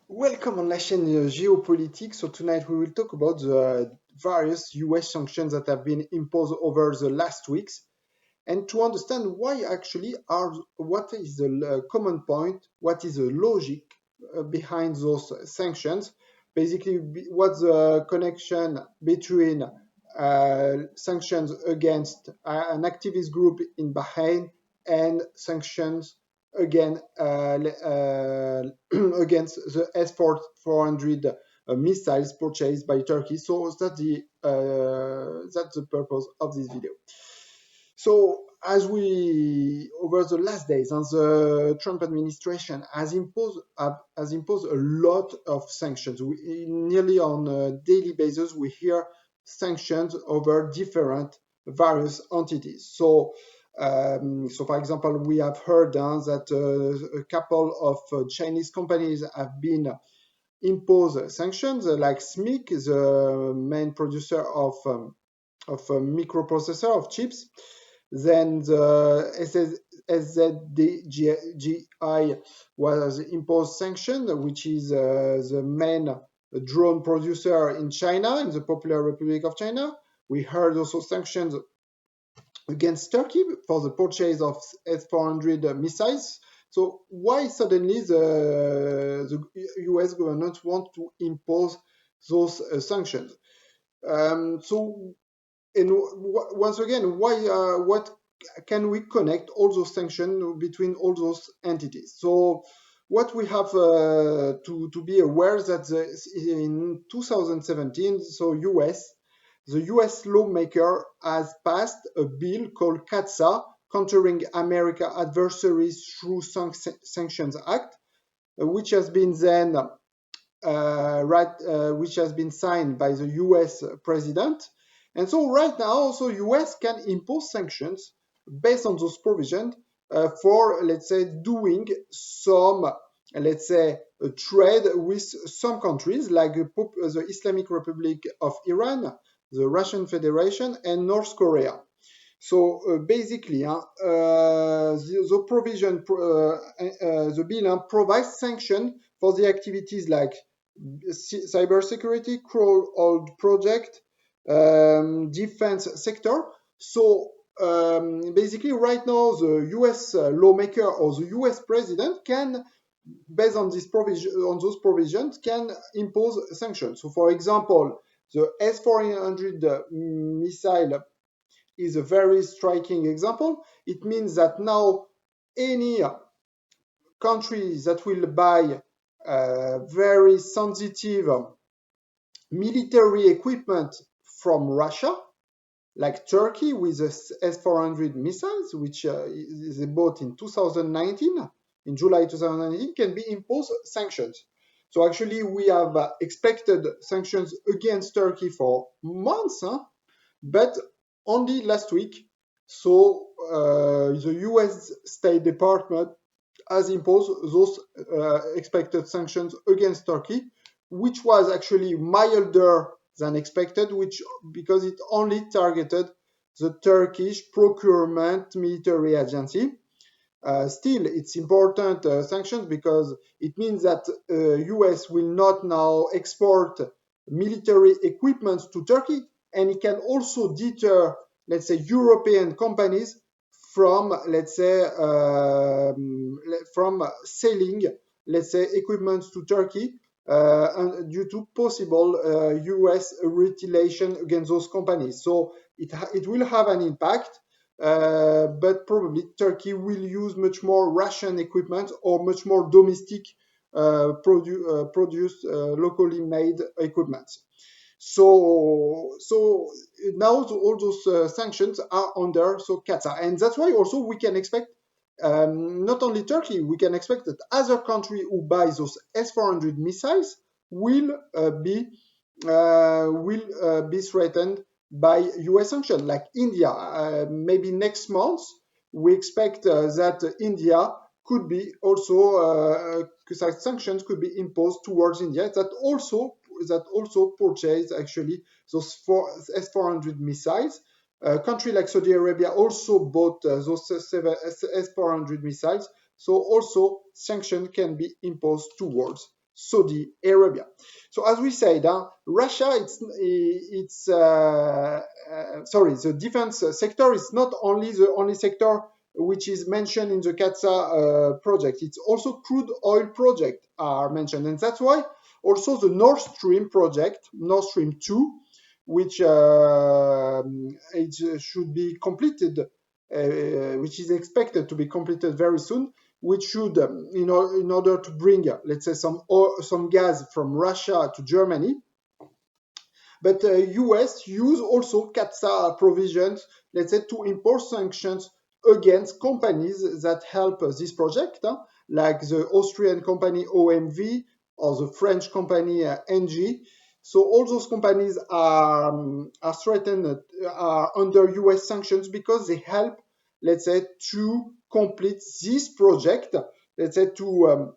Welcome on la chaîne Géopolitique. So tonight we will talk about the various US sanctions that have been imposed over the last weeks, and to understand why actually are what is the common point, what is the logic behind those sanctions. Basically, what's the connection between sanctions against an activist group in Bahrain and sanctions again against the S-400 missiles purchased by Turkey. So that's the purpose of this video. So as we over the last days, and the Trump administration has imposed a lot of sanctions. Nearly on a daily basis, we hear sanctions over different various entities. So for example, we have heard that a couple of Chinese companies have been imposed sanctions, like SMIC, the main producer of a microprocessor of chips. Then the SZDGI was imposed sanction, which is the main drone producer in China, in the Popular Republic of China. We heard also sanctions against Turkey for the purchase of S-400 missiles. So why suddenly the US government want to impose those sanctions? So and once again, what can we connect all those sanctions between all those entities? So what we have to be aware that in 2017, the US lawmaker has passed a bill called CATSA, Countering America Adversaries Through Sanctions Act, which has been then which has been signed by the US president. And so right now, also US can impose sanctions based on those provisions for, let's say, doing some, let's say, trade with some countries like the Islamic Republic of Iran, the Russian Federation, and North Korea. So basically, the provision, the bill provides sanction for the activities like cybersecurity, crawl project, defense sector. So basically, right now, the U.S. Lawmaker or the U.S. president can, based on this provision, on those provisions, can impose sanctions. So, for example, the S-400 missile is a very striking example. It means that now any country that will buy very sensitive military equipment from Russia, like Turkey with the S-400 missiles, which is bought in 2019, in July 2019, can be imposed sanctions. So actually, we have expected sanctions against Turkey for months, but only last week, so the US State Department has imposed those expected sanctions against Turkey, which was actually milder than expected, which because it only targeted the Turkish procurement military agency. Still, it's important sanctions because it means that US will not now export military equipment to Turkey, and it can also deter, let's say, European companies from, let's say, from selling, let's say, equipment to Turkey, and due to possible US retaliation against those companies. So it will have an impact. But probably Turkey will use much more Russian equipment or much more domestic produced locally made equipment. So now all those sanctions are under Qatar, and that's why also we can expect not only Turkey, we can expect that other country who buy those S-400 missiles will be threatened by US sanctions, like India. Maybe next month, we expect that India could be also sanctions could be imposed towards India that also purchased actually those S-400 missiles. A country like Saudi Arabia also bought those S-400 missiles. So also sanctions can be imposed towards Saudi Arabia. So as we said, Russia, sorry, the defense sector is not only the only sector which is mentioned in the CATSA project. It's also crude oil project are mentioned, and that's why also the Nord Stream project, Nord Stream 2, which it should be completed, which is expected to be completed very soon, which should, in order to bring, let's say, some gas from Russia to Germany. But US use also CATSA provisions, let's say, to impose sanctions against companies that help this project, like the Austrian company OMV or the French company Engie. So all those companies are threatened, are under US sanctions because they help, let's say, to complete this project, let's say, to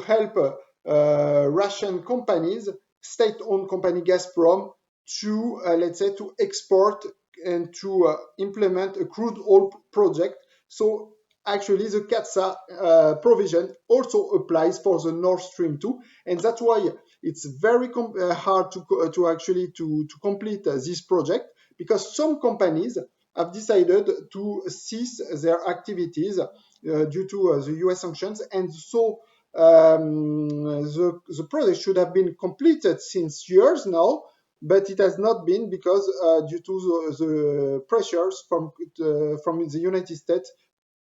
help Russian companies, state-owned company Gazprom, to let's say to export and to implement a crude oil project. So actually the CATSA provision also applies for the Nord Stream 2, and that's why it's very hard to actually to complete this project, because some companies have decided to cease their activities due to the US sanctions, and so the project should have been completed since years now, but it has not been because due to the pressures from the United States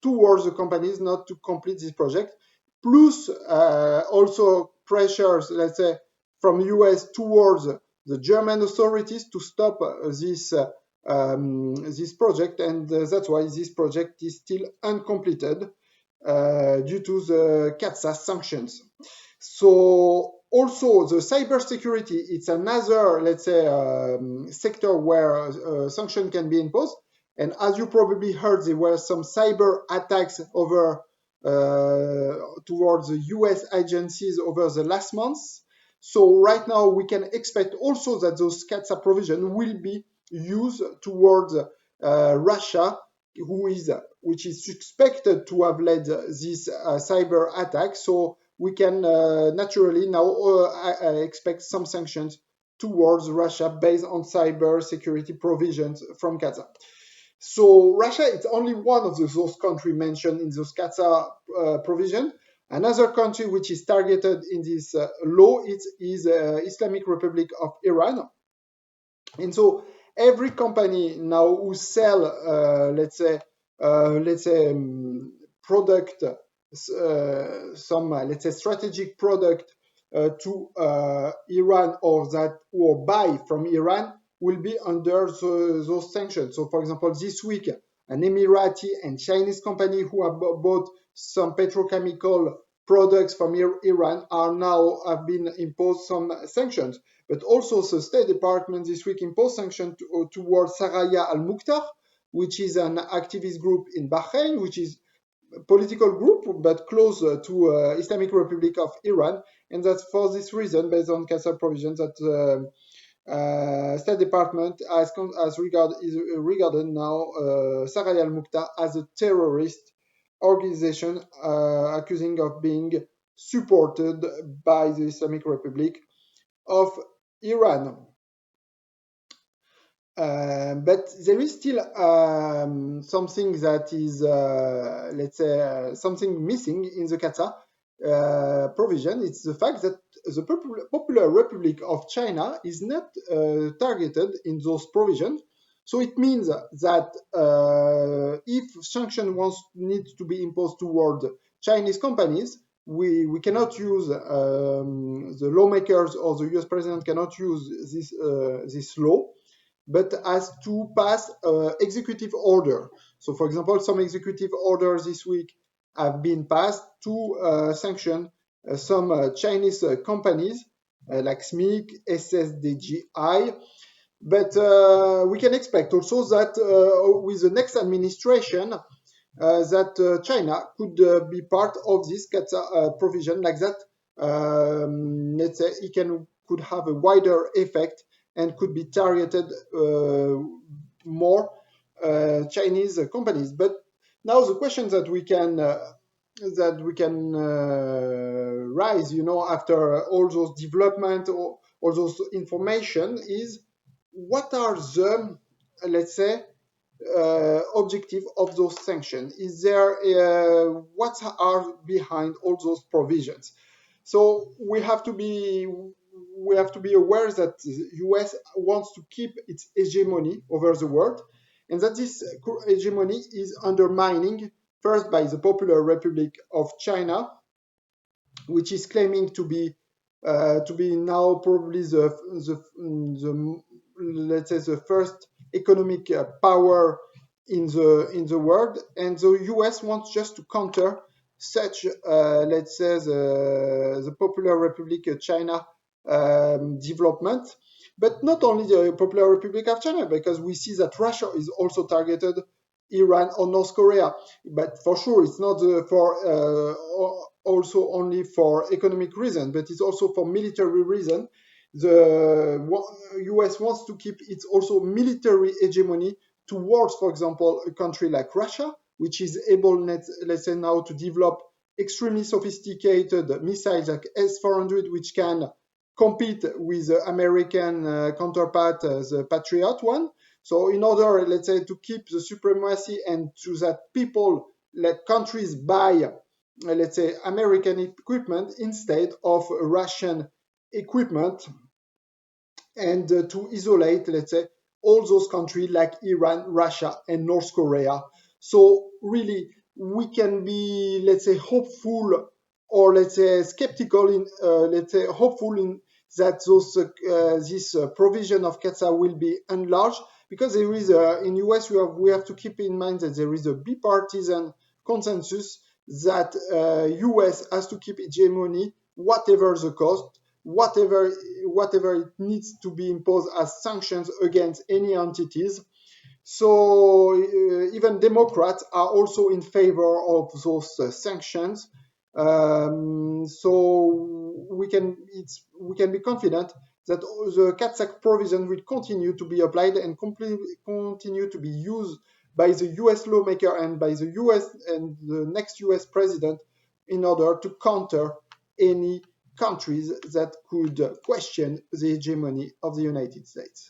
towards the companies not to complete this project, plus also pressures, let's say, from US towards the German authorities to stop this project, and that's why this project is still uncompleted due to the CATSA sanctions. So also the cybersecurity, it's another, let's say, sector where sanction can be imposed. And as you probably heard, there were some cyber attacks over towards the US agencies over the last months. So right now we can expect also that those CATSA provision will be used towards Russia, which is suspected to have led this cyber attack. So we can naturally now expect some sanctions towards Russia based on cyber security provisions from CATSA. So Russia is only one of those countries mentioned in those CATSA provision. Another country which is targeted in this law is Islamic Republic of Iran. And so every company now who sell, let's say, product, some let's say strategic product to Iran, or buy from Iran, will be under those sanctions. So, for example, this week, an Emirati and Chinese company who have bought some petrochemical products from Iran have been imposed some sanctions. But also the State Department this week imposed sanctions towards Saraya al-Mukhtar, which is an activist group in Bahrain, which is a political group but close to Islamic Republic of Iran. And that's for this reason, based on CATSA provisions, that State Department is regarded now Saraya al-Mukhtar as a terrorist organization, accusing of being supported by the Islamic Republic of Iran. But there is still something that is, let's say, something missing in the CATSA provision. It's the fact that the Popular Republic of China is not targeted in those provisions. So it means that if sanctions need to be imposed toward Chinese companies, we cannot use, the lawmakers or the US president cannot use this law, but has to pass executive order. So, for example, some executive orders this week have been passed to sanction some Chinese companies like SMIC, SSDGI. But we can expect also that with the next administration, that China could be part of this CATSA provision, like that. Let's say it could have a wider effect and could be targeted more Chinese companies. But now the question that we can that we can rise, after all those development, all those information is what are the, let's say, objective of those sanctions? Is there what are behind all those provisions? So we have to be aware that the US wants to keep its hegemony over the world, and that this hegemony is undermining first by the Popular Republic of China, which is claiming to be now probably the let's say the first economic power in the world, and the US wants just to counter such let's say the Popular Republic of China development. But not only the Popular Republic of China, because we see that Russia is also targeted, Iran or North Korea. But for sure, it's not for also only for economic reasons, but it's also for military reason. The US wants to keep its also military hegemony towards, for example, a country like Russia, which is able, let's say now, to develop extremely sophisticated missiles like S-400, which can compete with the American counterpart, the Patriot one. So in order, let's say, to keep the supremacy and to that people, let countries buy, let's say, American equipment instead of Russian equipment, and to isolate, let's say, all those countries like Iran, Russia, and North Korea. So really, we can be, let's say, hopeful, or let's say skeptical in, let's say, hopeful in that this provision of CAATSA will be enlarged, because there is in US we have to keep in mind that there is a bipartisan consensus that US has to keep hegemony whatever the cost, whatever it needs to be imposed as sanctions against any entities. So even Democrats are also in favor of those sanctions. So we can be confident that the CAATSA provision will continue to be applied and continue to be used by the US lawmaker and by the US and the next US president in order to counter any countries that could question the hegemony of the United States.